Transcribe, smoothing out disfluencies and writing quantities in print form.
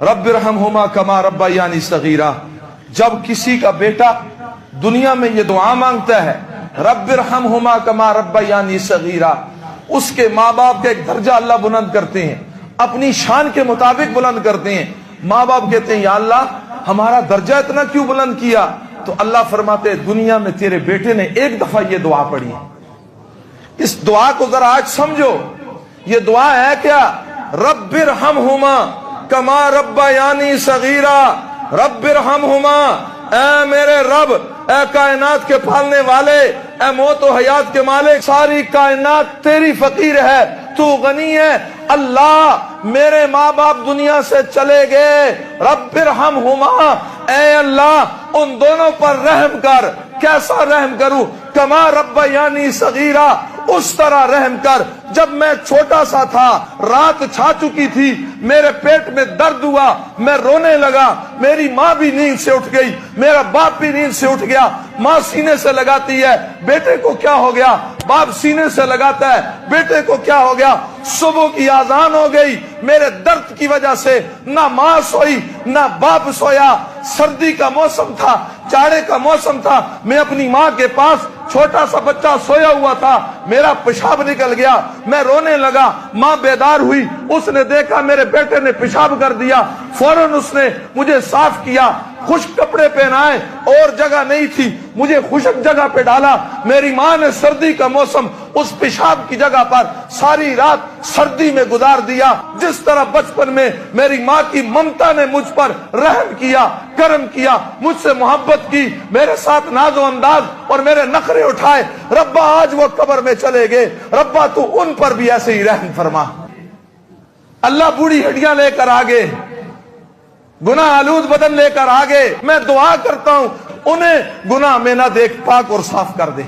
रब्बिरहमहुमा कमा रब्बयानी सगीरा। जब किसी का बेटा दुनिया में ये दुआ मांगता है, रब्बिरहमहुमा कमा रब्बयानी सगीरा, उसके माँ बाप का एक दर्जा अल्लाह बुलंद करते हैं, अपनी शान के मुताबिक बुलंद करते हैं। माँ बाप कहते हैं या अल्लाह हमारा दर्जा इतना क्यों बुलंद किया? तो अल्लाह फरमाते हैं दुनिया में तेरे बेटे ने एक दफा ये दुआ पढ़ी। इस दुआ को जरा आज समझो, ये दुआ है क्या? रब्बिरहमहुमा कमा रब्बयानी सगीरा, रब्बिरहमहुमा, ऐ मेरे रब, ऐ कायनात के पालने वाले, ऐ मौत व हयात के मालिक, सारी कायनात तेरी फकीर है, तू गनी है। अल्लाह मेरे माँ बाप दुनिया से चले गए, रब्बिरहमहुमा, ऐ अल्लाह उन दोनों पर रहम कर। कैसा रहम करूं? कमा रब्बयानी सगीरा, उस तरह रहम कर जब मैं छोटा सा था, रात छा चुकी थी, मेरे पेट में दर्द हुआ, मैं रोने लगा, मेरी माँ भी नींद से उठ गई, मेरा बाप भी नींद से उठ गया। माँ सीने से लगाती है, बेटे को क्या हो गया? बाप सीने से लगाता है, बेटे को क्या हो गया? सुबह की आजान हो गई, मेरे दर्द की वजह से ना माँ सोई ना बाप सोया। सर्दी का मौसम था, जाड़े का मौसम था, मैं अपनी माँ के पास, छोटा सा बच्चा सोया हुआ था, मेरा पेशाब निकल गया, मैं रोने लगा। माँ बेदार हुई, उसने देखा मेरे बेटे ने पेशाब कर दिया, फौरन उसने मुझे साफ किया, खुश्क कपड़े पहनाए, और जगह नहीं थी, मुझे खुश्क जगह पे डाला। मेरी माँ ने सर्दी का मौसम उस पेशाब की जगह पर सारी रात सर्दी में गुजार दिया। जिस तरह बचपन में मेरी माँ की ममता ने मुझ पर रहम किया, करम किया, मुझसे मोहब्बत की, मेरे साथ नाजो अंदाज और मेरे नखरे उठाए, रब्बा आज वो कब्र में चले गए, रब्बा तू उन पर भी ऐसे ही रहम फरमा। अल्लाह बूढ़ी हड्डियां लेकर आगे, गुनाह आलूद बदन लेकर आगे, मैं दुआ करता हूं उन्हें गुनाह में ना देख, पाक और साफ कर दे।